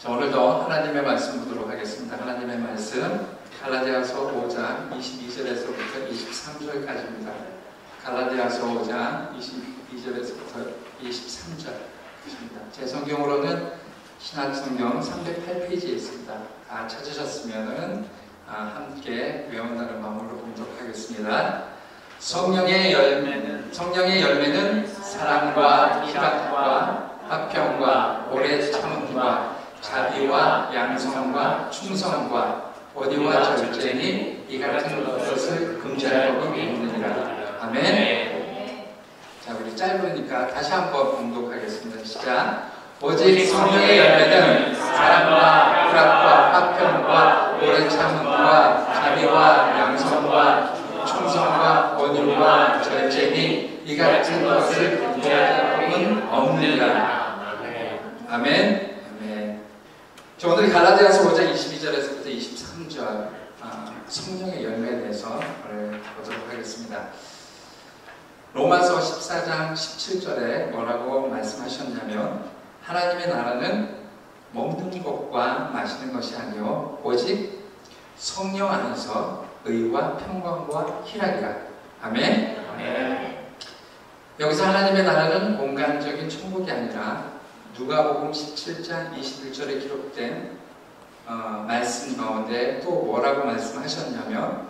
자, 오늘도 하나님의 말씀 보도록 하겠습니다. 하나님의 말씀 갈라디아서 5장 22절에서부터 23절까지입니다. 갈라디아서 5장 22절에서부터 23절입니다. 제 성경으로는 신약성경 308페이지에 있습니다. 다 찾으셨으면 함께 외운다는 마음으로 봉독하겠습니다. 성령의 열매는 사랑과 희락과 화평과 오래 참음과 자비와 양성과 충성과 온유와 절제니 이 같은 것을 금지할 법이 없느니라. 아멘. 자, 우리 짧으니까 다시 한번 봉독하겠습니다. 시작. 오직 성령의 열매는 사랑과 희락과 화평과 오래 참음과 자비와 양성과 충성과 온유와 절제니 이 같은 것을 금지할 법은 없느니라. 아멘. 자, 오늘 갈라디아서 5장 22절에서부터 23절 성령의 열매에 대해서 보도록 하겠습니다. 로마서 14장 17절에 뭐라고 말씀하셨냐면 하나님의 나라는 먹는 것과 마시는 것이 아니요 오직 성령 안에서 의와 평강과 희락이라. 아멘. 여기서 하나님의 나라는 공간적인 천국이 아니라 누가복음 17장 21절에 기록된 말씀 가운데 또 뭐라고 말씀하셨냐면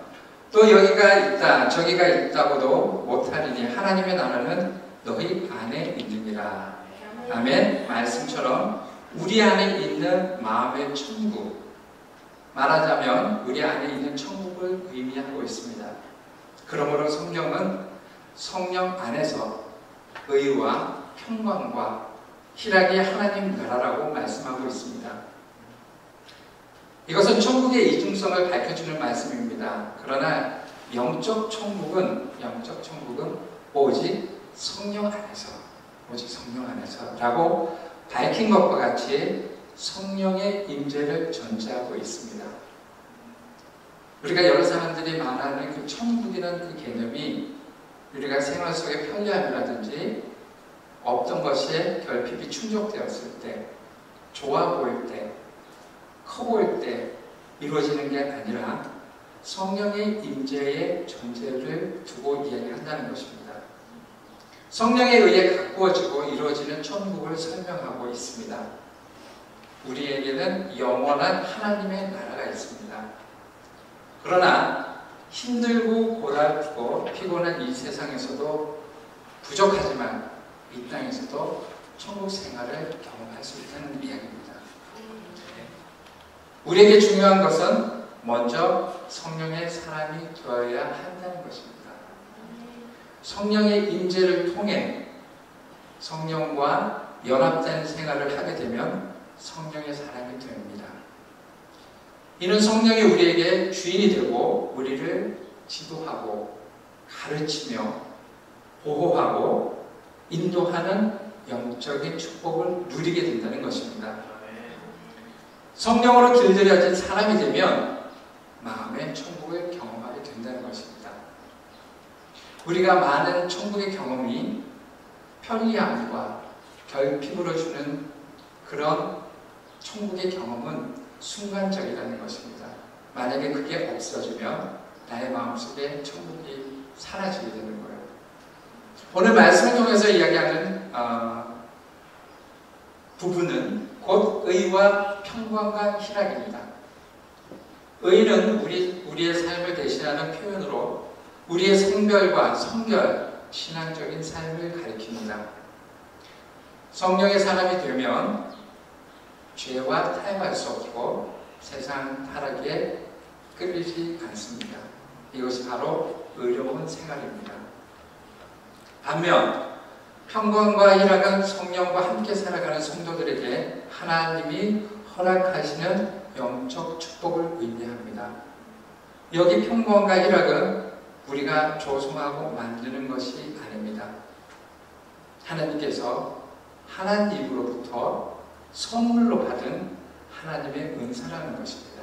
또 여기가 있다 저기가 있다고도 못하리니 하나님의 나라는 너희 안에 있느니라. 아멘. 말씀처럼 우리 안에 있는 마음의 천국, 말하자면 우리 안에 있는 천국을 의미하고 있습니다. 그러므로 성경은 성령 안에서 의와 평강과 희락이 하나님 나라라고 말씀하고 있습니다. 이것은 천국의 이중성을 밝혀주는 말씀입니다. 그러나 영적 천국은 오직 성령 안에서 라고 밝힌 것과 같이 성령의 임재를 전제하고 있습니다. 우리가 여러 사람들이 말하는 그 천국이라는 그 개념이 우리가 생활 속의 편리함이라든지 없던 것이 결핍이 충족되었을 때, 좋아 보일 때, 커 보일 때 이루어지는 게 아니라 성령의 임재의 전제를 두고 이야기한다는 것입니다. 성령에 의해 가꾸어지고 이루어지는 천국을 설명하고 있습니다. 우리에게는 영원한 하나님의 나라가 있습니다. 그러나 힘들고 고달프고 피곤한 이 세상에서도 부족하지만 이 땅에서도 천국 생활을 경험할 수 있다는 이야기입니다. 우리에게 중요한 것은 먼저 성령의 사람이 되어야 한다는 것입니다. 성령의 임재를 통해 성령과 연합된 생활을 하게 되면 성령의 사람이 됩니다. 이는 성령이 우리에게 주인이 되고 우리를 지도하고 가르치며 보호하고 인도하는 영적인 축복을 누리게 된다는 것입니다. 성령으로 길들여진 사람이 되면 마음의 천국을 경험하게 된다는 것입니다. 우리가 많은 천국의 경험이 편리함과 결핍으로 주는 그런 천국의 경험은 순간적이라는 것입니다. 만약에 그게 없어지면 나의 마음속에 천국이 사라지게 되는 거예요. 오늘 말씀을 통해서 이야기하는 부분은 곧 의와 평강과 희락입니다. 의는 우리의 삶을 대신하는 표현으로 우리의 성별과 성결, 신앙적인 삶을 가리킵니다. 성령의 사람이 되면 죄와 타협할 수 없고 세상 타락에 끌리지 않습니다. 이것이 바로 의로운 생활입니다. 반면 평강과 희락은 성령과 함께 살아가는 성도들에게 하나님이 허락하시는 영적 축복을 의미합니다. 여기 평강과 희락은 우리가 조성하고 만드는 것이 아닙니다. 하나님께서 하나님으로부터 선물로 받은 하나님의 은사라는 것입니다.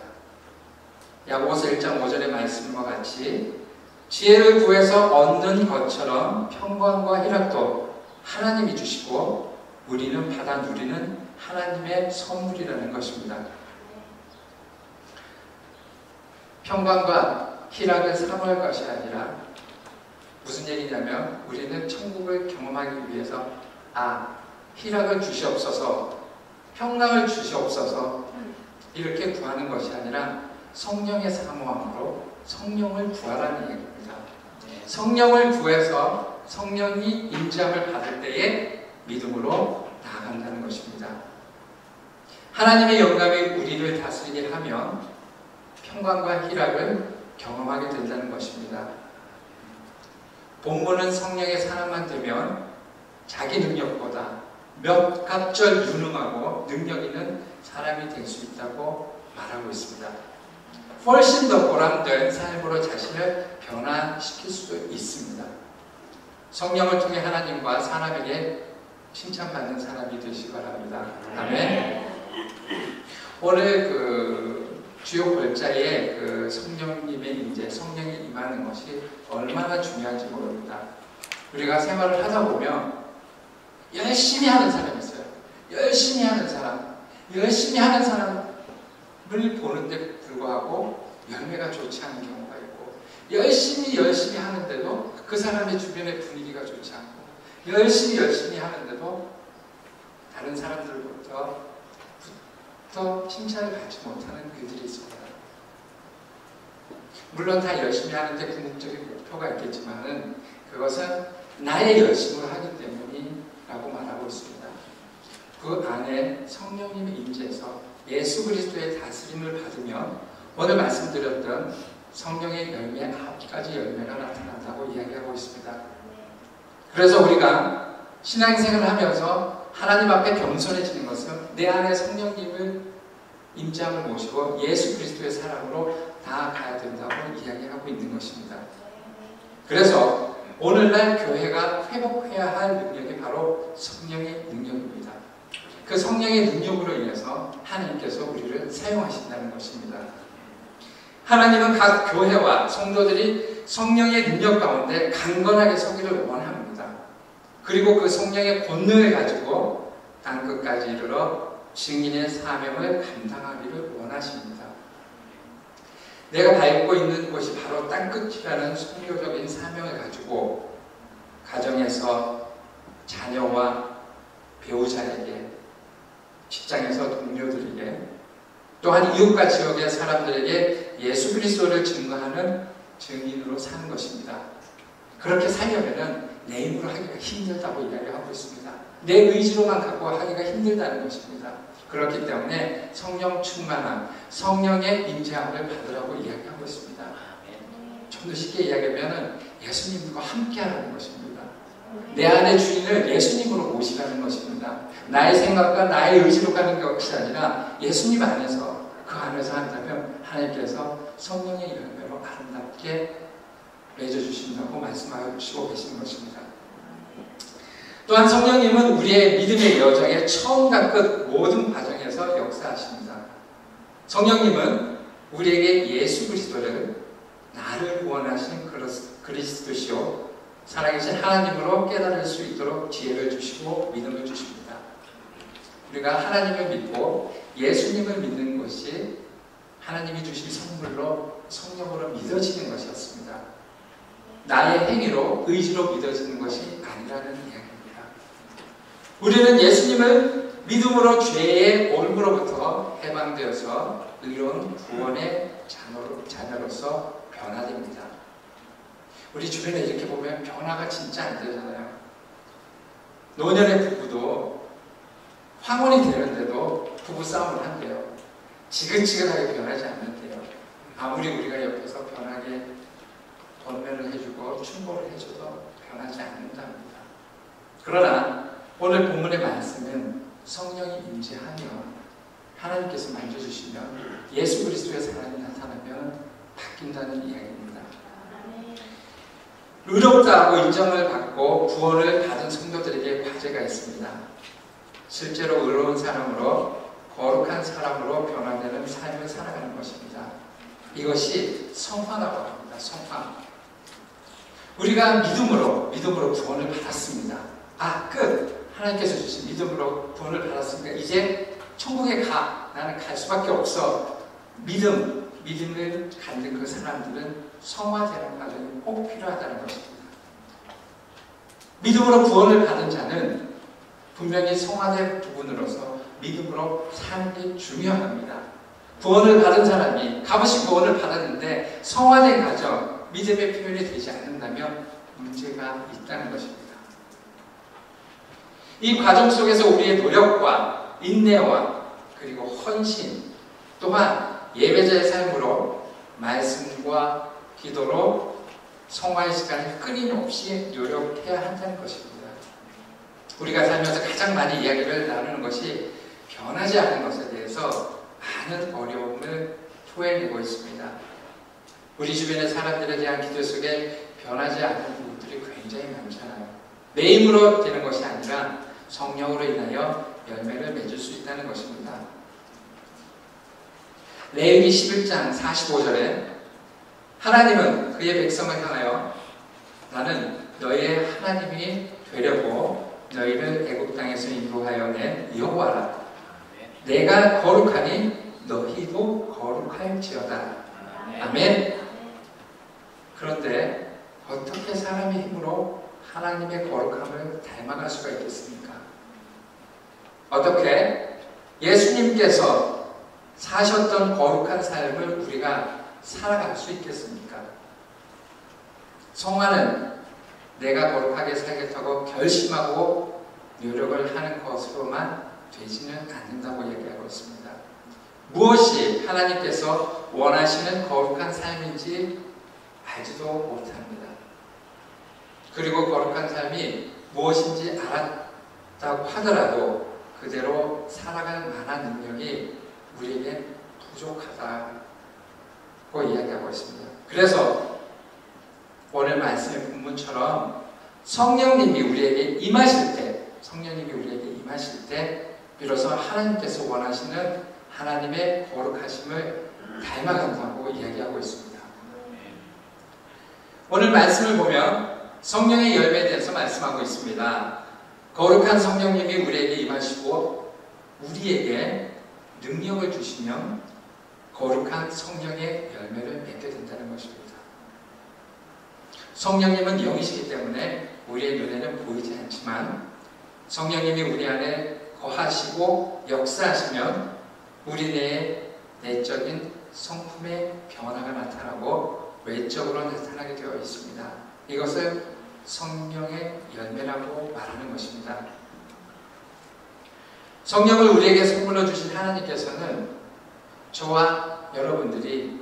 야고보서 1장 5절의 말씀과 같이 지혜를 구해서 얻는 것처럼 평강과 희락도 하나님이 주시고 우리는 받아 누리는 하나님의 선물이라는 것입니다. 평강과 희락을 사모할 것이 아니라 무슨 얘기냐면 우리는 천국을 경험하기 위해서 희락을 주시옵소서, 평강을 주시옵소서 이렇게 구하는 것이 아니라 성령의 사모함으로 성령을 구하라는 얘기입니다. 성령을 구해서 성령이 임재함을 받을 때에 믿음으로 나아간다는 것입니다. 하나님의 영감이 우리를 다스리게 하면 평강과 희락을 경험하게 된다는 것입니다. 본문은 성령의 사람만 되면 자기 능력보다 몇 갑절 유능하고 능력 있는 사람이 될 수 있다고 말하고 있습니다. 훨씬 더 보람된 삶으로 자신을 변화시킬 수도 있습니다. 성령을 통해 하나님과 사람에게 칭찬받는 사람이 되시기 바랍니다. 아멘. 오늘 주요 골자에 성령님의 임재, 성령이 임하는 것이 얼마나 중요한지 모릅니다. 우리가 생활을 하다 보면 열심히 하는 사람이 있어요. 열심히 하는 사람을 보는데 불구하고 열매가 좋지 않은 경우가 있고, 열심히 하는데도 그 사람의 주변의 분위기가 좋지 않고, 열심히 하는데도 다른 사람들로부터 칭찬을 받지 못하는 그들이 있습니다. 물론 다 열심히 하는데 궁극적인 목표가 있겠지만은 그것은 나의 열심으로 하기 때문이라고 말하고 있습니다. 그 안에 성령님의 임재에서 예수 그리스도의 다스림을 받으면 오늘 말씀드렸던 성령의 열매 9가지 열매가 나타난다고 이야기하고 있습니다. 그래서 우리가 신앙생활을 하면서 하나님 앞에 겸손해지는 것은 내 안에 성령님을 임재함을 모시고 예수 그리스도의 사랑으로 나아가야 된다고 이야기하고 있는 것입니다. 그래서 오늘날 교회가 회복해야 할 능력이 바로 성령의 능력입니다. 그 성령의 능력으로 인해서 하나님께서 우리를 사용하신다는 것입니다. 하나님은 각 교회와 성도들이 성령의 능력 가운데 강건하게 서기를 원합니다. 그리고 그 성령의 권능을 가지고 땅끝까지 이르러 증인의 사명을 감당하기를 원하십니다. 내가 밟고 있는 곳이 바로 땅끝이라는 선교적인 사명을 가지고 가정에서 자녀와 배우자에게, 직장에서 동료들에게, 또한 이웃과 지역의 사람들에게 예수 그리스도를 증거하는 증인으로 사는 것입니다. 그렇게 살려면 내 힘으로 하기가 힘들다고 이야기하고 있습니다. 내 의지로만 갖고 하기가 힘들다는 것입니다. 그렇기 때문에 성령 충만함, 성령의 임재함을 받으라고 이야기하고 있습니다. 좀 더 쉽게 이야기하면 예수님과 함께 하라는 것입니다. 내 안의 주인을 예수님으로 모시라는 것입니다. 나의 생각과 나의 의지로 가는 것이 아니라 예수님 안에서, 그 안에서 한다면 하나님께서 성령의 열매로 아름답게 맺어주신다고 말씀하시고 계시는 것입니다. 또한 성령님은 우리의 믿음의 여정의 처음과 끝 모든 과정에서 역사하십니다. 성령님은 우리에게 예수 그리스도를 나를 구원하신 그리스도시요 살아계신 하나님으로 깨달을 수 있도록 지혜를 주시고 믿음을 주십니다. 우리가 하나님을 믿고 예수님을 믿는 것이 하나님이 주신 선물로 성령으로 믿어지는 것이었습니다. 나의 행위로, 의지로 믿어지는 것이 아니라는 이야기입니다. 우리는 예수님을 믿음으로 죄의 올무로부터 해방되어서 의로운 구원의 자녀로서 변화됩니다. 우리 주변에 이렇게 보면 변화가 진짜 안 되잖아요. 노년의 부부도 황혼이 되는데도 부부싸움을 한대요. 지긋지긋하게 변하지 않는데요. 아무리 우리가 옆에서 변하게 권면을 해주고 충고를 해줘도 변하지 않는답니다. 그러나 오늘 본문의 말씀은 성령이 임재하면, 하나님께서 만져주시면, 예수 그리스도의 사랑이 나타나면 바뀐다는 이야기입니다. 의롭다고 인정을 받고 구원을 받은 성도들에게 과제가 있습니다. 실제로 의로운 사람으로, 거룩한 사람으로 변화되는 삶을 살아가는 것입니다. 이것이 성화라고 합니다. 성화. 우리가 믿음으로 구원을 받았습니다. 끝. 하나님께서 주신 믿음으로 구원을 받았으니까 이제 천국에 가. 나는 갈 수밖에 없어. 믿음을 갖는 그 사람들은 성화되는 과정이 꼭 필요하다는 것입니다. 믿음으로 구원을 받은 자는 분명히 성화된 부분으로서 믿음으로 사는 게 중요합니다. 구원을 받은 사람이 값없이 구원을 받았는데 성화된 과정, 믿음의 표현이 되지 않는다면 문제가 있다는 것입니다. 이 과정 속에서 우리의 노력과 인내와 그리고 헌신, 또한 예배자의 삶으로 말씀과 기도로 성화의 시간을 끊임없이 노력해야 한다는 것입니다. 우리가 살면서 가장 많이 이야기를 나누는 것이 변하지 않는 것에 대해서 많은 어려움을 토해내고 있습니다. 우리 주변의 사람들에 대한 기도 속에 변하지 않는 부분들이 굉장히 많잖아요. 내 힘으로 되는 것이 아니라 성령으로 인하여 열매를 맺을 수 있다는 것입니다. 레위기 11장 45절에 하나님은 그의 백성을 향하여 나는 너희의 하나님이 되려고 너희를 애굽 땅에서 인도하여 낸 여호와라. 내가 거룩하니 너희도 거룩할지어다. 아멘. 그런데 어떻게 사람의 힘으로 하나님의 거룩함을 닮아갈 수가 있겠습니까? 어떻게 예수님께서 사셨던 거룩한 삶을 우리가 살아갈 수 있겠습니까? 성화는 내가 거룩하게 살겠다고 결심하고 노력을 하는 것으로만 되지는 않는다고 얘기하고 있습니다. 무엇이 하나님께서 원하시는 거룩한 삶인지 알지도 못합니다. 그리고 거룩한 삶이 무엇인지 알았다고 하더라도 그대로 살아갈 만한 능력이 우리에게 부족하다고 이야기하고 있습니다. 그래서 오늘 말씀의 본문처럼 성령님이 우리에게 임하실 때 비로소 하나님께서 원하시는 하나님의 거룩하심을 닮아간다고 이야기하고 있습니다. 오늘 말씀을 보면 성령의 열매에 대해서 말씀하고 있습니다. 거룩한 성령님이 우리에게 임하시고 우리에게 능력을 주시면 거룩한 성령의 열매를 맺게 된다는 것입니다. 성령님은 영이시기 때문에 우리의 눈에는 보이지 않지만 성령님이 우리 안에 거하시고 역사하시면 우리 내에 내적인 성품의 변화가 나타나고 외적으로 나타나게 되어 있습니다. 이것을 성령의 열매라고 말하는 것입니다. 성령을 우리에게 선물로 주신 하나님께서는 저와 여러분들이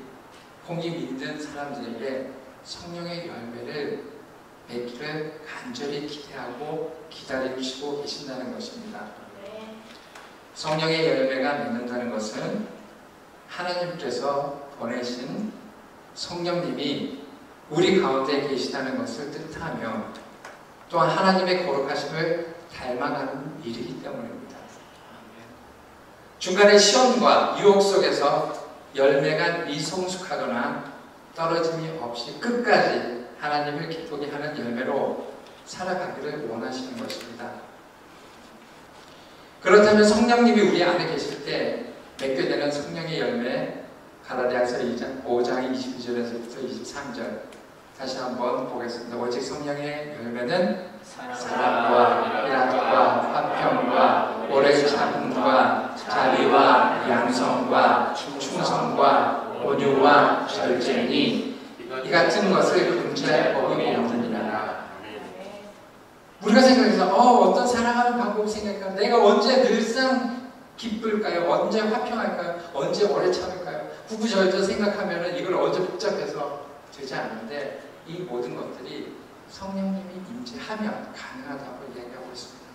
공이 믿는 사람들에게 성령의 열매를 맺기를 간절히 기대하고 기다리시고 계신다는 것입니다. 성령의 열매가 맺는다는 것은 하나님께서 보내신 성령님이 우리 가운데 계시다는 것을 뜻하며 또한 하나님의 거룩하심을 닮아가는 일이기 때문입니다. 중간에 시험과 유혹 속에서 열매가 미성숙하거나 떨어짐이 없이 끝까지 하나님을 기쁘게 하는 열매로 살아가기를 원하시는 것입니다. 그렇다면 성령님이 우리 안에 계실 때 맺게 되는 성령의 열매, 갈라디아서 5장 22절에서부터 23절 다시 한번 보겠습니다. 오직 성령의 열매는 사랑과 희락과 화평과 오래 참음과 자비와 양성과 충성과 온유와 절제니 이 같은 것을 금지할 법이 없느니라. 우리가 생각해서 어떤 사랑하는 방법을 생각할까? 내가 언제 늘상 기쁠까요? 언제 화평할까요? 언제 오래 참을까요? 구구절절 생각하면 이걸 언제 복잡해서 되지 않는데 이 모든 것들이 성령님이 임재하면 가능하다고 이야기하고 있습니다.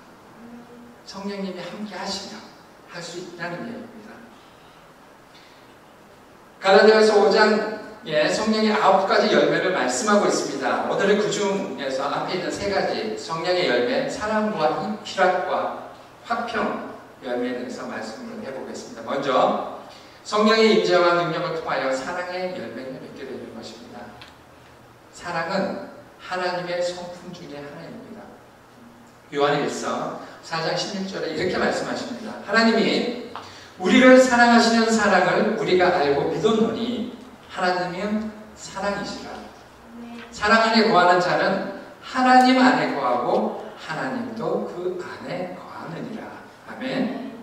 성령님이 함께 하시면 할 수 있다는 얘기입니다. 갈라디아서 5장에 성령의 9가지 열매를 말씀하고 있습니다. 오늘은 그 중에서 앞에 있는 3가지 성령의 열매, 사랑과 희락과 화평 열매에 대해서 말씀을 해보겠습니다. 먼저 성령의 임재와 능력을 통하여 사랑의 열매를 맺게 되는 것입니다. 사랑은 하나님의 성품 중에 하나입니다. 요한일서 4장 16절에 이렇게 말씀하십니다. 하나님이 우리를 사랑하시는 사랑을 우리가 알고 믿었노니 하나님은 사랑이시라. 사랑 안에 거하는 자는 하나님 안에 거하고 하나님도 그 안에 거하느니라. 아멘.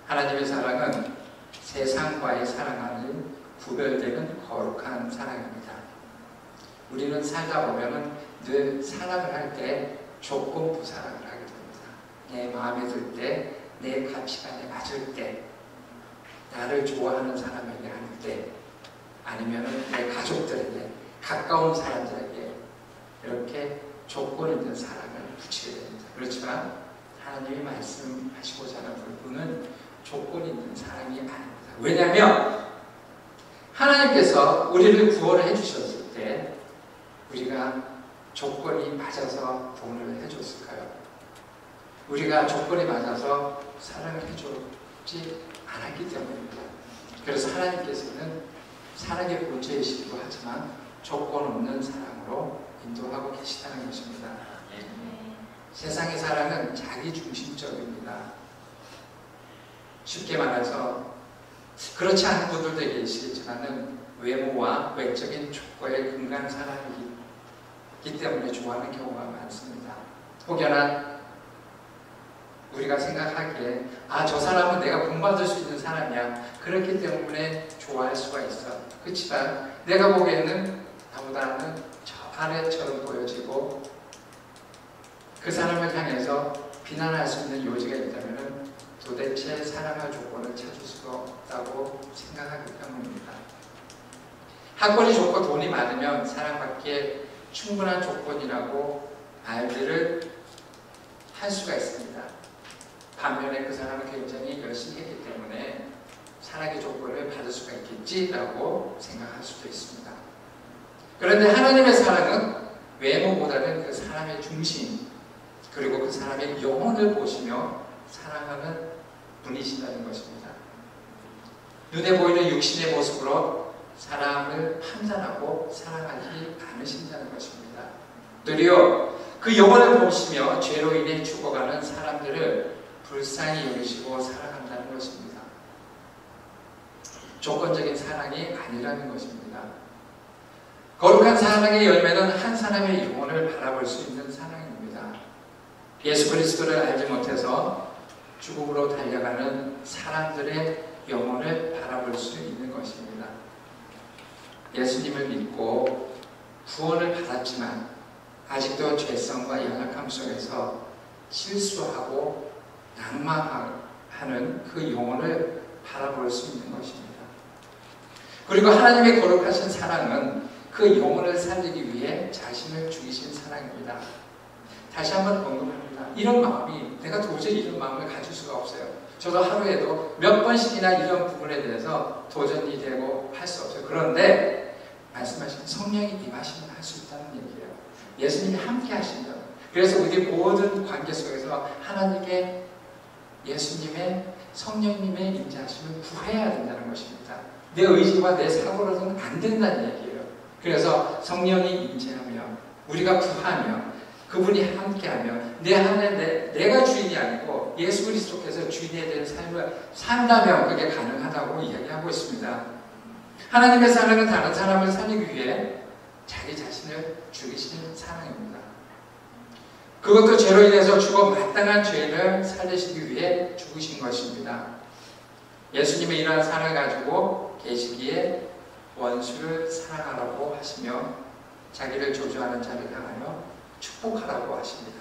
하나님의 사랑은 세상과의 사랑과는 구별되는 거룩한 사랑입니다. 우리는 살다 보면은 늘 사랑을 할 때 조건부 사랑을 하게 됩니다. 내 마음에 들 때, 내 가치관에 맞을 때, 나를 좋아하는 사람에게 할 때, 아니면은 내 가족들에게, 가까운 사람들에게 이렇게 조건 있는 사랑을 붙이게 됩니다. 그렇지만 하나님이 말씀하시고자 하는 부분은 조건 있는 사랑이 아닙니다. 왜냐하면 하나님께서 우리를 구원을 해주셨을 때 우리가 조건이 맞아서 구원을 해줬을까요? 우리가 조건이 맞아서 사랑을 해주지 않았기 때문입니다. 그래서 하나님께서는 사랑의 본체이시기도 하지만 조건 없는 사랑으로 인도하고 계시다는 것입니다. 세상의 사랑은 자기 중심적입니다. 쉽게 말해서 그렇지 않은 분들도 계시겠지만 외모와 외적인 촉구에 근간한 사랑이기 때문에 좋아하는 경우가 많습니다. 혹여나 우리가 생각하기에 저 사람은 내가 본받을 수 있는 사람이야. 그렇기 때문에 좋아할 수가 있어. 그렇지만 내가 보기에는 나보다는 저 아래처럼 보여지고 그 사람을 향해서 비난할 수 있는 요지가 있다면 도대체 사랑할 조건을 찾을 수가 없다고 생각하기 때문입니다. 학벌이 좋고 돈이 많으면 사랑받기에 충분한 조건이라고 말들을 할 수가 있습니다. 반면에 그 사람은 굉장히 열심히 했기 때문에 사랑의 조건을 받을 수가 있겠지라고 생각할 수도 있습니다. 그런데 하나님의 사랑은 외모보다는 그 사람의 중심 그리고 그 사람의 영혼을 보시며 사랑하는 분이신다는 것입니다. 눈에 보이는 육신의 모습으로 사람을 판단하고 사랑하지 않으신다는 것입니다. 도리어 그 영혼을 보시며 죄로 인해 죽어가는 사람들을 불쌍히 여기시고 사랑한다는 것입니다. 조건적인 사랑이 아니라는 것입니다. 거룩한 사랑의 열매는 한 사람의 영혼을 바라볼 수 있는 사랑입니다. 예수 그리스도를 알지 못해서 죽음으로 달려가는 사람들의 영혼을 바라볼 수 있는 것입니다. 예수님을 믿고 구원을 받았지만 아직도 죄성과 연약함 속에서 실수하고 낭망하는 그 영혼을 바라볼 수 있는 것입니다. 그리고 하나님의 거룩하신 사랑은 그 영혼을 살리기 위해 자신을 죽이신 사랑입니다. 다시 한번 언급합니다. 이런 마음이 내가 도저히 이런 마음을 가질 수가 없어요. 저도 하루에도 몇 번씩이나 이런 부분에 대해서 도전이 되고 할 수 없어요. 그런데 말씀하신 성령이 임하시면 할 수 있다는 얘기예요. 예수님이 함께 하신다는. 그래서 우리 모든 관계 속에서 하나님께 예수님의 성령님의 임재하심을 구해야 된다는 것입니다. 내 의지와 내 사고로는 안 된다는 얘기예요. 그래서 성령이 임재하며 우리가 구하며 그분이 함께하며 내 안에 내가 주인이 아니고 예수 그리스도께서 주인이 되는 삶을 산다면 그게 가능하다고 이야기하고 있습니다. 하나님의 사랑은 다른 사람을 살리기 위해 자기 자신을 죽이시는 사랑입니다. 그것도 죄로 인해서 죽어 마땅한 죄를 살리시기 위해 죽으신 것입니다. 예수님의 이러한 사랑을 가지고 계시기에 원수를 사랑하라고 하시며 자기를 저주하는 자를 향하여 축복하라고 하십니다.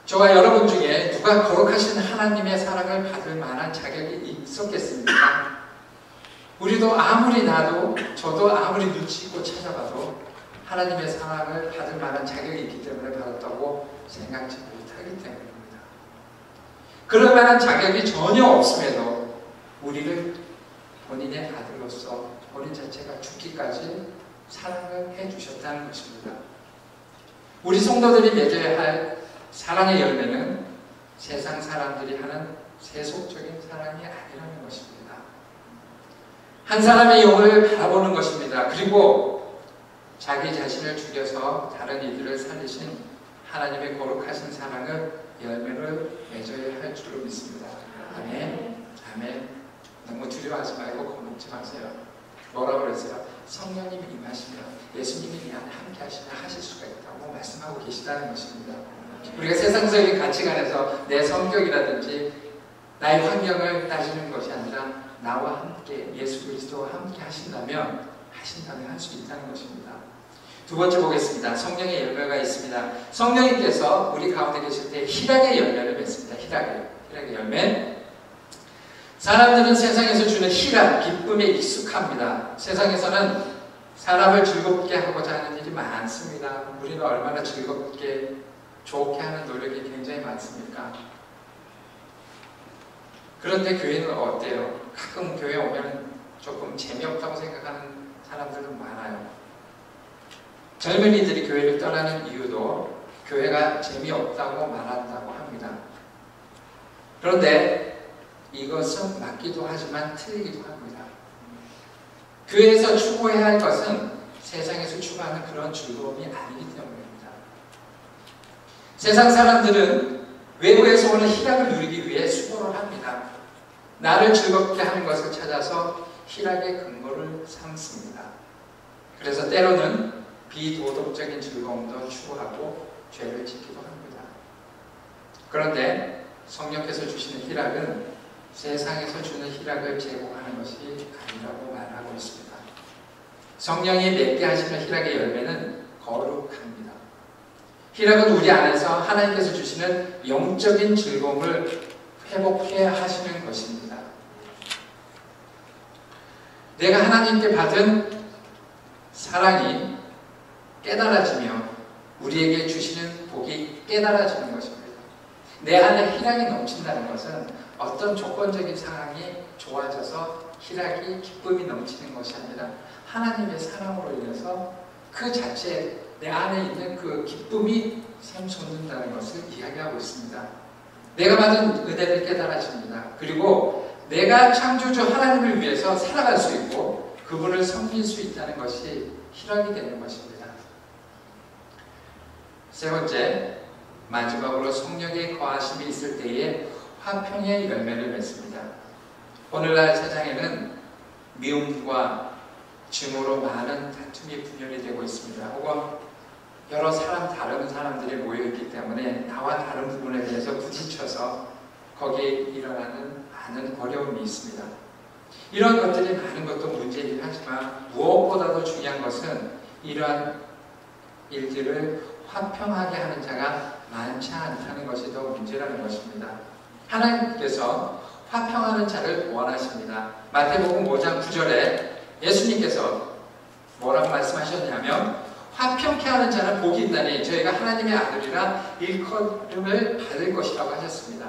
저와 여러분 중에 누가 거룩하신 하나님의 사랑을 받을 만한 자격이 있었겠습니까? 우리도 아무리 저도 아무리 눈치 있고 찾아봐도 하나님의 사랑을 받을 만한 자격이 있기 때문에 받았다고 생각지 못하기 때문입니다. 그럴 만한 자격이 전혀 없음에도 우리를 본인의 아들로서 본인 자체가 죽기까지 사랑을 해주셨다는 것입니다. 우리 성도들이 맺어야 할 사랑의 열매는 세상 사람들이 하는 세속적인 사랑이 아니라는 것입니다. 한 사람의 영혼을 바라보는 것입니다. 그리고 자기 자신을 죽여서 다른 이들을 살리신 하나님의 거룩하신 사랑을 열매를 맺어야 할 줄로 믿습니다. 아멘. 아멘. 너무 두려워하지 말고 겁먹지 마세요. 뭐라고 그랬어요? 성령님이 임하시면 예수님이 이 안에 함께 하시면 하실 수가 있다고 말씀하고 계시다는 것입니다. 우리가 세상적인 가치관에서 내 성격이라든지 나의 환경을 따지는 것이 아니라 나와 함께 예수 그리스도와 함께 하신다면 할 수 있다는 것입니다. 두 번째 보겠습니다. 성령의 열매가 있습니다. 성령님께서 우리 가운데 계실 때 희락의 열매를 맺습니다. 희락의 열매. 사람들은 세상에서 주는 희락, 기쁨에 익숙합니다. 세상에서는 사람을 즐겁게 하고자 하는 일이 많습니다. 우리는 얼마나 즐겁게 좋게 하는 노력이 굉장히 많습니까? 그런데 교회는 어때요? 가끔 교회 오면 조금 재미없다고 생각하는 사람들은 많아요. 젊은이들이 교회를 떠나는 이유도 교회가 재미없다고 말한다고 합니다. 그런데 이것은 맞기도 하지만 틀리기도 합니다. 교회에서 추구해야 할 것은 세상에서 추구하는 그런 즐거움이 아니기 때문입니다. 세상 사람들은 외부에서 오는 희락을 누리기 위해 수고를 합니다. 나를 즐겁게 하는 것을 찾아서 희락의 근거를 삼습니다. 그래서 때로는 비도덕적인 즐거움도 추구하고 죄를 짓기도 합니다. 그런데 성령께서 주시는 희락은 세상에서 주는 희락을 제공하는 것이 아니라고 말하고 있습니다. 성령이 맺게 하시는 희락의 열매는 거룩합니다. 희락은 우리 안에서 하나님께서 주시는 영적인 즐거움을 회복해 하시는 것입니다. 내가 하나님께 받은 사랑이 깨달아지며 우리에게 주시는 복이 깨달아지는 것입니다. 내 안에 희락이 넘친다는 것은 어떤 조건적인 상황이 좋아져서 희락이 기쁨이 넘치는 것이 아니라 하나님의 사랑으로 인해서 그 자체 내 안에 있는 그 기쁨이 샘솟는다는 것을 이야기하고 있습니다. 내가 받은 은혜를 깨달아집니다. 그리고 내가 창조주 하나님을 위해서 살아갈 수 있고 그분을 섬길 수 있다는 것이 희락이 되는 것입니다. 세 번째, 마지막으로 성령의 거하심이 있을 때에 화평의 열매를 맺습니다. 오늘날 세상에는 미움과 증오로 많은 다툼이 분열이 되고 있습니다. 혹은 여러 다른 사람들이 모여있기 때문에 나와 다른 부분에 대해서 부딪혀서 거기에 일어나는 많은 어려움이 있습니다. 이런 것들이 많은 것도 문제이긴 하지만 무엇보다도 중요한 것은 이러한 일들을 화평하게 하는 자가 많지 않다는 것이 더 문제라는 것입니다. 하나님께서 화평하는 자를 원하십니다. 마태복음 5장 9절에 예수님께서 뭐라고 말씀하셨냐면 화평케 하는 자는 복이 있나니 저희가 하나님의 아들이라 일컬음을 받을 것이라고 하셨습니다.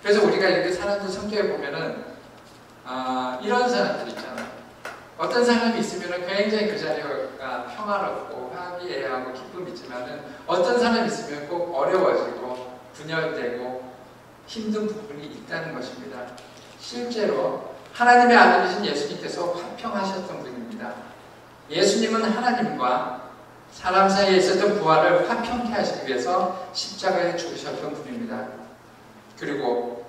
그래서 우리가 이렇게 사람들 성격에 보면은 이런 사람들 있잖아요. 어떤 사람이 있으면 굉장히 그 자리가 평화롭고 화기애애하고 기쁨이 있지만은 어떤 사람이 있으면 꼭 어려워지고 분열되고 힘든 부분이 있다는 것입니다. 실제로 하나님의 아들이신 예수님께서 화평하셨던 분입니다. 예수님은 하나님과 사람 사이에 있었던 부활을 화평케 하시기 위해서 십자가에 죽으셨던 분입니다. 그리고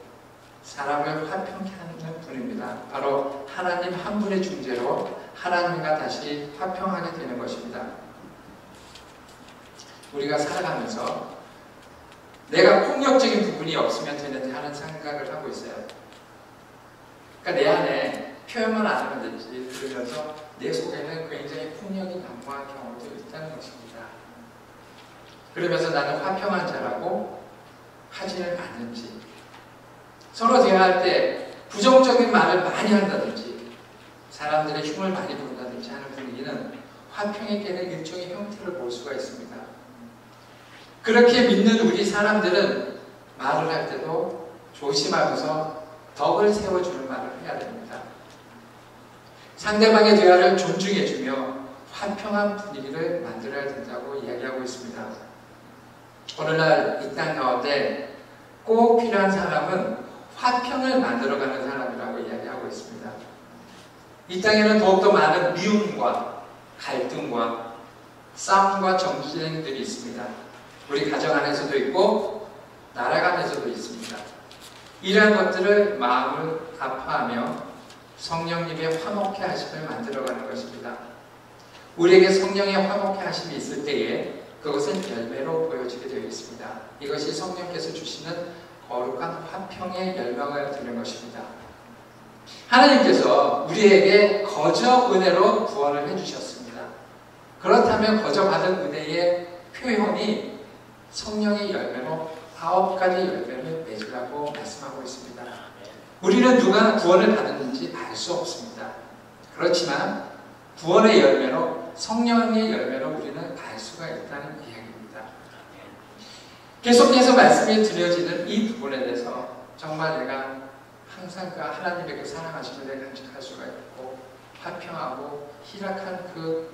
사람을 화평케 하는 분입니다. 바로 하나님 한 분의 중재로 하나님과 다시 화평하게 되는 것입니다. 우리가 살아가면서 내가 폭력적인 부분이 없으면 되는데 하는 생각을 하고 있어요. 그러니까 내 안에 표현만 안 하면 되지. 그러면서 내 속에는 굉장히 폭력이 난무한 경우도 있다는 것입니다. 그러면서 나는 화평한 자라고 하지는 않는지, 서로 대화할 때 부정적인 말을 많이 한다든지 사람들의 흉을 많이 본다든지 하는 분위기는 화평에 깨는 일종의 형태를 볼 수가 있습니다. 그렇게 믿는 우리 사람들은 말을 할 때도 조심하면서 덕을 세워주는 말을 해야 됩니다. 상대방의 대화를 존중해주며 화평한 분위기를 만들어야 된다고 이야기하고 있습니다. 오늘날 이 땅 가운데 꼭 필요한 사람은 화평을 만들어가는 사람이라고 이야기하고 있습니다. 이 땅에는 더욱더 많은 미움과 갈등과 싸움과 정쟁들이 있습니다. 우리 가정 안에서도 있고 나라 안에서도 있습니다. 이러한 것들을 마음을 아파하며 성령님의 화목해 하심을 만들어가는 것입니다. 우리에게 성령의 화목해 하심이 있을 때에 그것은 열매로 보여지게 되어 있습니다. 이것이 성령께서 주시는 거룩한 화평의 열매가 되는 것입니다. 하나님께서 우리에게 거저 은혜로 구원을 해주셨습니다. 그렇다면 거저 받은 은혜의 표현이 성령의 열매로 9가지 열매를 맺으라고 말씀하고 있습니다. 우리는 누가 구원을 받았는지 알 수 없습니다. 그렇지만 구원의 열매로 성령의 열매로 우리는 알 수가 있다는 이야기입니다. 계속해서 말씀이 드려지는 이 부분에 대해서 정말 내가 항상 그 하나님의 그 사랑하심을 내가 간직할 수가 있고 화평하고 희락한 그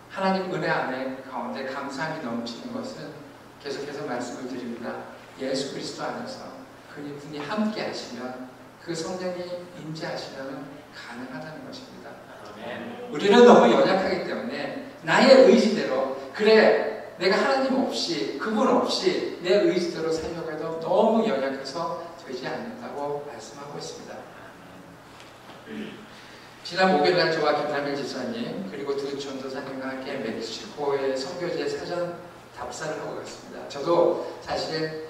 하나님 은혜 안에 가운데 감사함이 넘치는 것은 계속해서 말씀을 드립니다. 예수 그리스도 안에서 그분이 함께 하시면 그 성령이 임재하시면 가능하다는 것입니다. 우리는 너무 연약하기 때문에 나의 의지대로 그래 내가 하나님 없이 그분 없이 내 의지대로 살려고 해도 너무 연약해서 되지 않는다고 말씀하고 있습니다. 지난 목요일날 저와 김남일 지사님 그리고 두 전도사님과 함께 멕시코의 선교지에 사전 답사를 하고 갔습니다. 저도 사실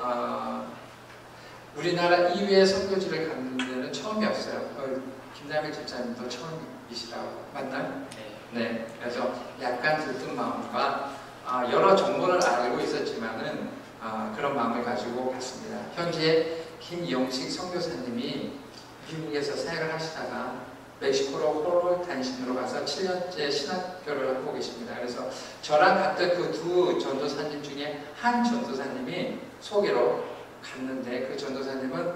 우리나라 이외의 선교지를 갔는 데는 처음이었어요. 김남일 집사님도 처음이시라고 맞나요? 네. 그래서 약간 들뜬 마음과 여러 정보를 알고 있었지만은 그런 마음을 가지고 갔습니다. 현재 김영식 선교사님이 미국에서 사역을 하시다가 멕시코로 호롤 단신으로 가서 7년째 신학교를 하고 계십니다. 그래서 저랑 갔던 그 두 전도사님 중에 한 전도사님이 소개로 갔는데 그 전도사님은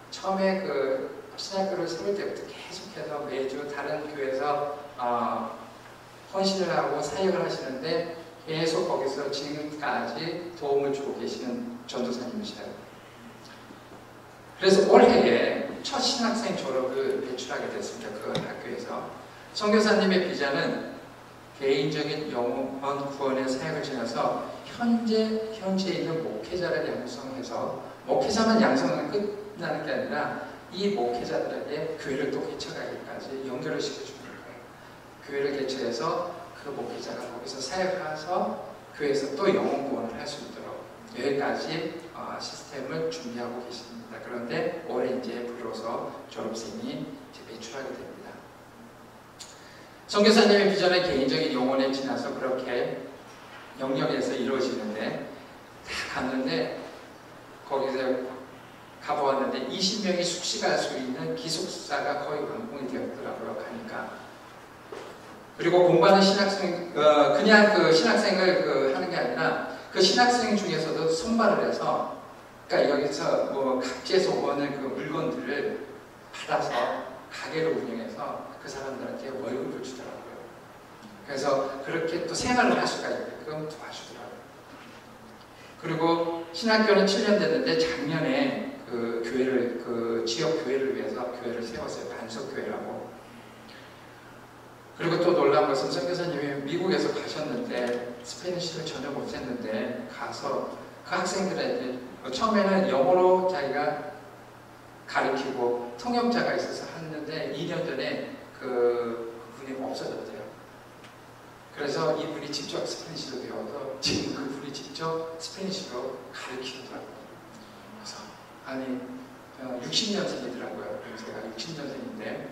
처음에 그 신학교를 세울 때부터 계속해서 매주 다른 교회에서 헌신을 하고 사역을 하시는데 계속 거기서 지금까지 도움을 주고 계시는 전도사님이시라고. 그래서 올해에 첫 신학생 졸업을 배출하게 됐습니다. 그 학교에서. 선교사님의 비전은 개인적인 영혼 구원의 사역을 지나서 현지에 있는 목회자를 양성해서 목회자만 양성은 끝나는 게 아니라 이 목회자들에게 교회를 또 개척하기까지 연결을 시켜주는 거예요. 교회를 개척해서 그 목회자가 거기서 사역해서 교회에서 또 영혼 구원을 할 수 있도록 여기까지 시스템을 준비하고 계십니다. 그런데 올해 이제 비로소 졸업생이 이제 배출하게 됩니다. 선교사님의 비전은 개인적인 영혼에 지나서 그렇게 영역에서 이루어지는데 다 갔는데 거기서 가보았는데 20명이 숙식할 수 있는 기숙사가 거의 완공이 되었더라고요. 가니까. 그리고 공부하는 신학생, 그냥 그 신학생을 하는 게 아니라 그 신학생 중에서도 선발을 해서 그러니까 여기서 뭐 각지에서 오는 그 물건들을 받아서 가게를 운영해서 그 사람들한테 월급을 주더라고요. 그래서 그렇게 또 생활을 할 수가 있게끔 도와주더라고요. 그리고 신학교는 7년 됐는데 작년에 그 교회를, 그 지역 교회를 위해서 교회를 세웠어요. 반석교회라고. 그리고 또 놀라운 것은 선교사님이 미국에서 가셨는데 스페니쉬를 전혀 못했는데 가서 그 학생들한테 처음에는 영어로 자기가 가르치고 통역자가 있어서 했는데 2년 전에 그분이 없어졌대요. 그래서 이분이 직접 스페니쉬를 배워서 지금 그분이 직접 스페니쉬로 가르치더라고요. 그래서 아니 60년생이더라고요. 제가 60년생인데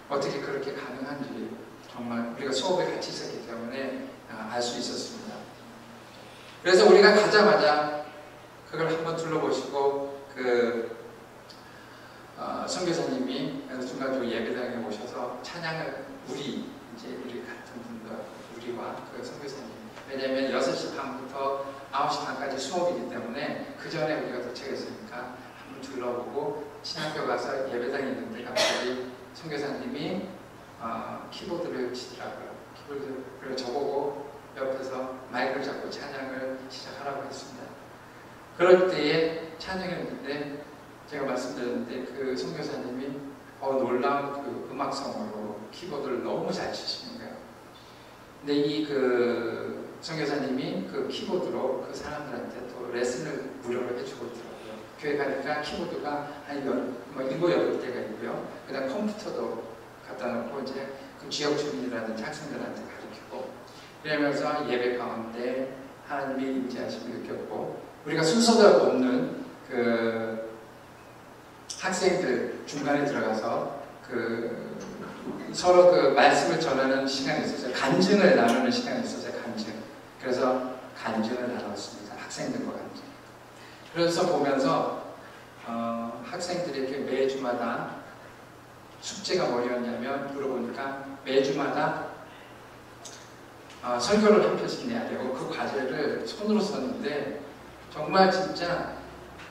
어떻게 그렇게 가능한지 정말 우리가 수업에 같이 있었기 때문에 알 수 있었습니다. 그래서 우리가 가자마자 그걸 한번 둘러보시고 선교사님이 중간중간 예배당에 오셔서 찬양을 우리 같은 분들 우리와 그 선교사님 왜냐하면 6시 반부터 9시 반까지 수업이기 때문에 그 전에 우리가 도착했으니까 한번 둘러보고 신학교 가서 예배당에 있는데 갑자기 선교사님이 키보드를 치더라고요. 키보드를 저보고 옆에서 마이크를 잡고 찬양을 시작하라고 했습니다. 그럴 때에 찬양했는데 제가 말씀드렸는데 그 선교사님이 놀라운 그 음악성으로 키보드를 너무 잘 치시는 거예요. 근데 이 선교사님이 그 키보드로 그 사람들한테 또 레슨을 무료로 해주고 있더라고요. 교회 가니까 키보드가 한 7, 8대가 있고요. 그 다음 컴퓨터도 갖다 놓고 이제 그 지역 주민이라든지 학생들한테 가르치고, 이러면서 예배 가운데 하나님의 임재하심을 느꼈고, 우리가 순서가 없는 그 학생들 중간에 들어가서 그 서로 그 말씀을 전하는 시간이 있었어요. 간증을 나누는 시간이 있었어요. 간증. 그래서 간증을 나눴습니다. 학생들과 간증. 그래서 보면서 학생들이 이렇게 매주마다 숙제가 뭐였냐면 물어보니까 매주마다 설교를 한 편씩 내야 되고, 그 과제를 손으로 썼는데 정말 진짜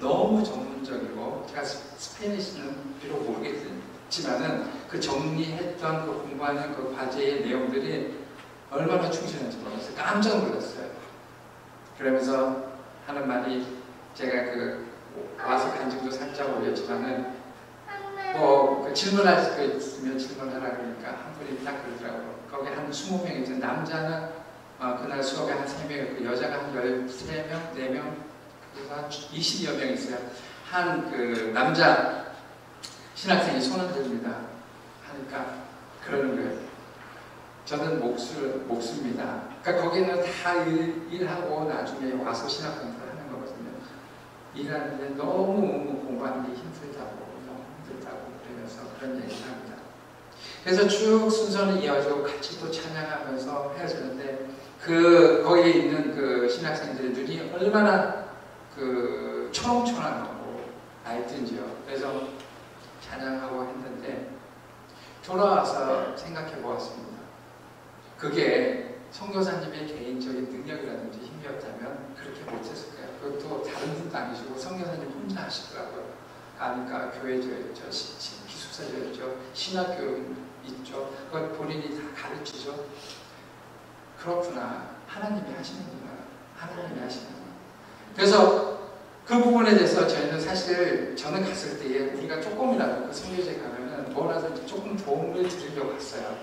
너무 전문적이고, 제가 스페니쉬는 비록 모르겠지만은 그 정리했던 그 공부하는 그 과제의 내용들이 얼마나 충실한지 몰라서 깜짝 놀랐어요. 그러면서 하는 말이, 제가 그 와서 간증도 살짝 올렸지만은 그 질문할 거 있으면 질문하라 그러니까 한 분이 딱 그러더라고요. 거기 한 20명이 있어요. 남자는 그날 수업에 한 3명이었고 여자가 한 13명, 4명, 그래서 한 20여 명 있어요. 한 그 남자 신학생이 손을 듭니다. 하니까 그러는 거예요. 저는 목수입니다. 그러니까 거기는 다 일하고 나중에 와서 신학생들 하는 거거든요. 일하는데 너무 공부하는 게 힘들다고, 너무 힘들다고 그러면서 그런 얘기를 합니다. 그래서 쭉 순서는 이어지고 같이 또 찬양하면서 헤어지는데, 거기에 있는 그 신학생들의 눈이 얼마나 그 초롱초롱하고 맑든지요. 그래서 찬양하고 했는데 돌아와서 생각해 보았습니다. 그게 선교사님의 개인적인 능력이라든지 힘이었다면 그렇게 못했을 거예요. 그것도 다른 분도 아니시고 선교사님 혼자 하시더라고요. 그러니까 교회죠, 기숙사죠, 있죠, 신학교육 있죠. 그걸 본인이 다 가르치죠. 그렇구나. 하나님이 하시는구나. 하나님이 하시는구나. 그래서 그 부분에 대해서 저희는 사실 저는 갔을 때에 우리가 조금이라도 그 선교지에 가면은 뭐라든지 조금 도움을 드리려고 갔어요.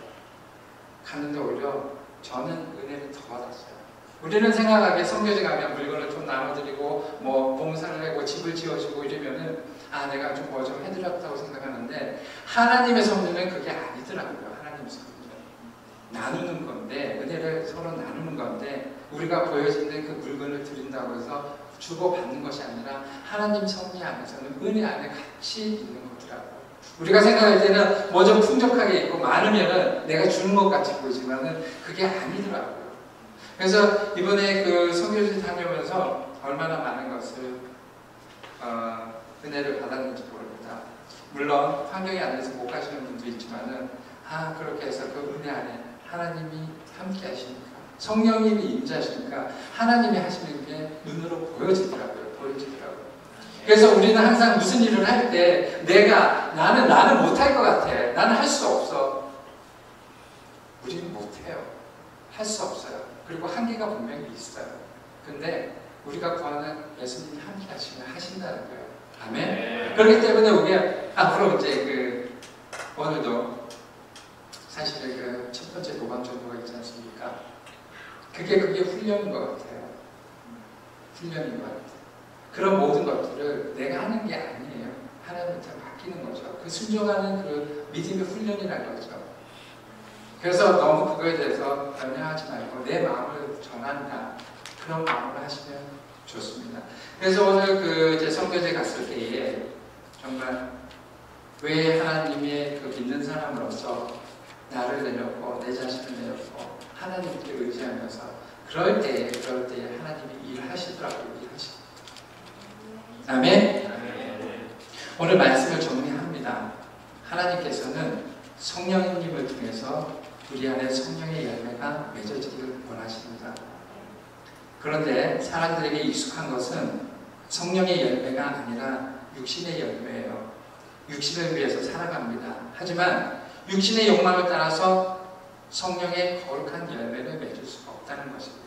갔는데 오히려 저는 은혜를 더 받았어요. 우리는 생각하기에 선교지 가면 물건을 좀 나눠드리고 뭐 봉사를 하고 집을 지어주고 이러면은 내가 좀 뭐 좀 해드렸다고 생각하는데, 하나님의 섭리는 그게 아니더라고요. 하나님의 섭리는 나누는 건데, 은혜를 서로 나누는 건데, 우리가 보여지는 그 물건을 드린다고 해서 주고받는 것이 아니라 하나님 섭리 안에서는 은혜 안에 같이 있는 거더라고요. 우리가 생각할 때는 뭐 좀 풍족하게 있고 많으면은 내가 주는 것 같이 보이지만은 그게 아니더라고요. 그래서 이번에 그 선교지 다녀오면서 얼마나 많은 것을 은혜를 받았는지 모릅니다. 물론 환경이 안 돼서 못 가시는 분도 있지만은 그렇게 해서 그 은혜 안에 하나님이 함께 하시니까, 성령님이 임재하시니까 하나님이 하시는 게 눈으로 보여지더라고요. 그래서 우리는 항상 무슨 일을 할 때 나는 못할 것 같아. 나는 할 수 없어. 우리는 못해요. 할 수 없어요. 그리고 한계가 분명히 있어요. 근데 우리가 구하는 예수님이 함께 하시면 하신다는 거예요. 아멘. 네. 그렇기 때문에 우리가 앞으로 이제 오늘도 사실 첫 번째 노방 정도가 있지 않습니까? 그게 훈련인 것 같아요. 훈련인 것 같아요. 그런 모든 것들을 내가 하는 게 아니에요. 하나님한테 맡기는 거죠. 그 순종하는 그 믿음의 훈련이라는 거죠. 그래서 너무 그거에 대해서 변명하지 말고 내 마음을 전한다. 그런 마음을 하시면 좋습니다. 그래서 오늘 이제 선교제 갔을 때에 정말 왜 하나님의 그 믿는 사람으로서 나를 내렸고 내 자신을 내렸고 하나님께 의지하면서 그럴 때에 하나님이 일하시더라고요. 아멘. 오늘 말씀을 정리합니다. 하나님께서는 성령님을 통해서 우리 안에 성령의 열매가 맺어지기를 원하십니다. 그런데 사람들에게 익숙한 것은 성령의 열매가 아니라 육신의 열매예요. 육신을 위해서 살아갑니다. 하지만 육신의 욕망을 따라서 성령의 거룩한 열매를 맺을 수가 없다는 것입니다.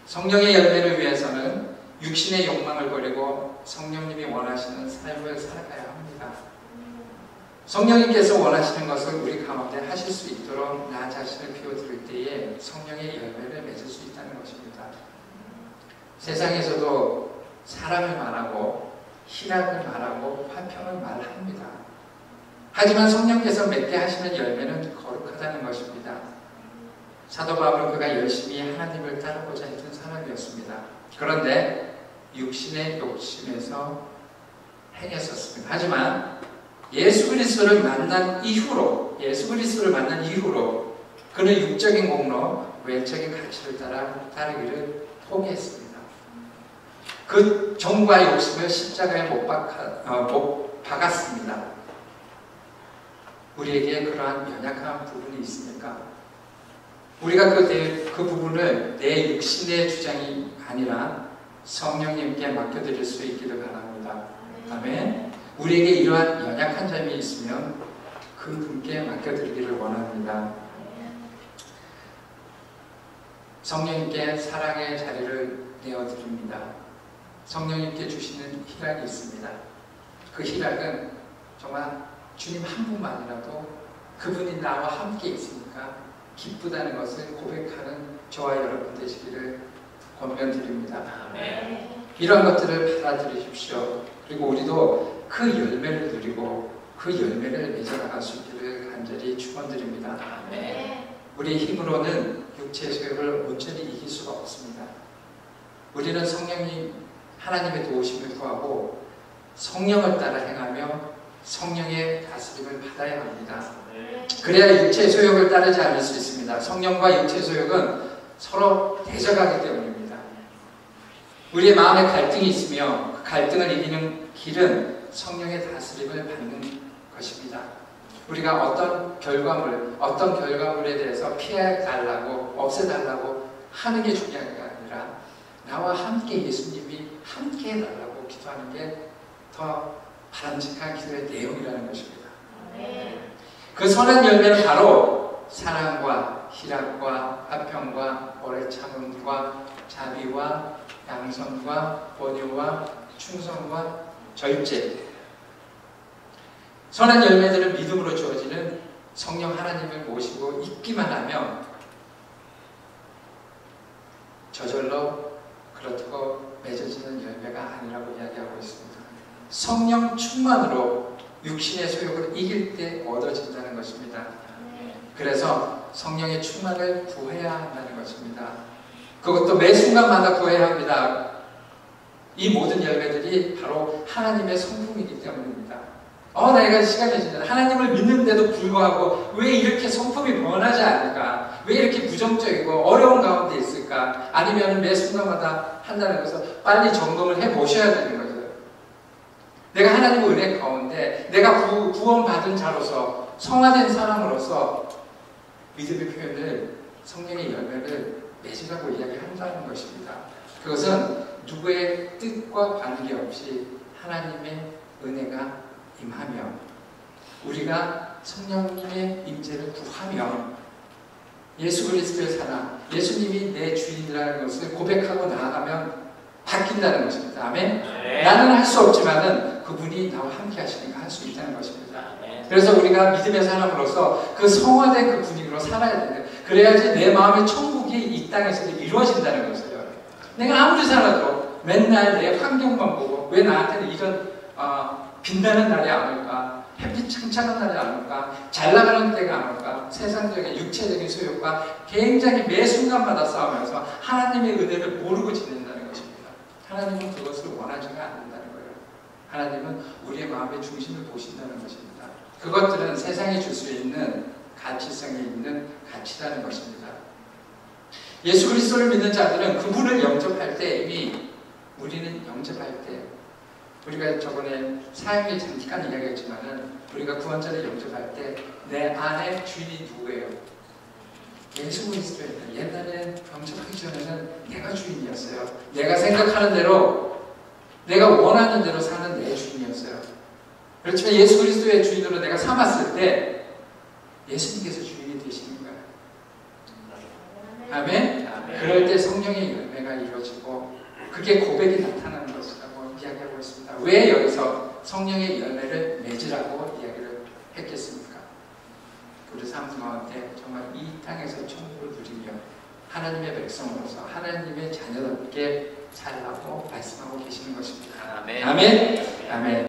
성령의 열매를 위해서는 육신의 욕망을 버리고 성령님이 원하시는 삶을 살아가야 합니다. 성령님께서 원하시는 것을 우리 가운데 하실 수 있도록 나 자신을 비워드릴 때에 성령의 열매를 맺을 수 있다는 것입니다. 세상에서도 사랑을 말하고 희락을 말하고 화평을 말합니다. 하지만 성령께서 맺게 하시는 열매는 거룩하다는 것입니다. 사도 바울은 그가 열심히 하나님을 따르고자 했던 사람이었습니다. 그런데 육신의 욕심에서 행했었습니다. 하지만 예수 그리스도를 만난 이후로 그는 육적인 공로, 외적인 가치를 따르기를 포기했습니다. 그 정과 욕심을 십자가에 못 박았습니다. 우리에게 그러한 연약한 부분이 있습니까? 우리가 그 부분을 내 육신의 주장이 아니라 성령님께 맡겨드릴 수 있기를 바랍니다. 아멘. 우리에게 이러한 연약한 점이 있으면 그분께 맡겨드리기를 원합니다. 성령님께 사랑의 자리를 내어드립니다. 성령님께 주시는 희락이 있습니다. 그 희락은 정말 주님 한 분만이라도 그분이 나와 함께 있으니까 기쁘다는 것을 고백하는 저와 여러분 되시기를 권면드립니다. 이런 것들을 받아들이십시오. 그리고 우리도 그 열매를 누리고 그 열매를 맺어나갈 수 있기를 간절히 축원드립니다. 우리의 힘으로는 육체의 소욕을 온전히 이길 수가 없습니다. 우리는 성령님 하나님의 도우심을 구하고 성령을 따라 행하며 성령의 다스림을 받아야 합니다. 그래야 육체의 소욕을 따르지 않을 수 있습니다. 성령과 육체의 소욕은 서로 대적하기 때문입니다. 우리의 마음에 갈등이 있으며 그 갈등을 이기는 길은 성령의 다스림을 받는 것입니다. 우리가 어떤 결과물에 대해서 피해달라고, 없애달라고 하는 게 중요한 게 아니라 나와 함께 예수님이 함께 해달라고 기도하는 게 더 바람직한 기도의 내용이라는 것입니다. 그 선한 열매는 바로 사랑과 희락과 화평과 오래 참음과 자비와 양선과 온유와 충성과 절제. 선한 열매들은 믿음으로 주어지는 성령 하나님을 모시고 있기만 하면 저절로 그렇다고 맺어지는 열매가 아니라고 이야기하고 있습니다. 성령 충만으로 육신의 소욕을 이길 때 얻어진다는 것입니다. 그래서 성령의 충만을 구해야 한다는 것입니다. 그것도 매 순간마다 구해야 합니다. 이 모든 열매들이 바로 하나님의 성품이기 때문입니다. 내가 시간이 지나 하나님을 믿는데도 불구하고 왜 이렇게 성품이 변하지 않을까? 왜 이렇게 부정적이고 어려운 가운데 있을까? 아니면 매 순간마다 한다는 것을 빨리 점검을 해보셔야 되는 거죠. 내가 하나님의 은혜 가운데 내가 구원받은 자로서 성화된 사람으로서 믿음의 표현을 성령의 열매를 맺으라고 이야기한다는 것입니다. 그것은 누구의 뜻과 관계없이 하나님의 은혜가 임하며 우리가 성령님의 임재를 구하며 예수 그리스도의 사랑, 예수님이 내 주인이라는 것을 고백하고 나아가면 바뀐다는 것입니다. 아멘? 나는 할 수 없지만은 그분이 나와 함께 하시니까 할 수 있다는 것입니다. 그래서 우리가 믿음의 사람으로서 그 성화된 그 분위기로 살아야 되는데 그래야지 내 마음의 천국이 이 땅에서도 이루어진다는 것이에요. 내가 아무리 살아도 맨날 내 환경만 보고 왜 나한테는 이런 빛나는 날이 안 올까? 햇빛 창창한 날이 안 올까? 잘 나가는 때가 안 올까? 세상적인 육체적인 소욕과 굉장히 매 순간마다 싸우면서 하나님의 은혜를 모르고 지낸다는 것입니다. 하나님은 그것을 원하지가 않는다는 거예요. 하나님은 우리의 마음의 중심을 보신다는 것입니다. 그것들은 세상이 줄 수 있는 가치성이 있는 가치라는 것입니다. 예수 그리스도를 믿는 자들은 그분을 영접할 때 이미 우리는 영접할 때 우리가 저번에 사역에 잠깐 이야기했지만은 우리가 구원자를 영접할 때 내 안에 주인이 누구예요? 예수 그리스도였다. 옛날에 영접하기 전에는 내가 주인이었어요. 내가 생각하는 대로 내가 원하는 대로 사는 내 주인이었어요. 그렇지만 예수 그리스도의 주인으로 내가 삼았을 때 예수님께서 주인이 되시는 거예요. 아멘? 그럴 때 성령의 열매가 이루어지고 그게 고백이 나타나는 것이라고 이야기하고 있습니다. 왜 여기서 성령의 열매를 맺으라고 이야기를 했겠습니까? 우리 삶 가운데 정말 이 땅에서 천국을 누리며 하나님의 백성으로서 하나님의 자녀답게 살라고 말씀하고 계시는 것입니다. 아멘. 아멘. 아멘.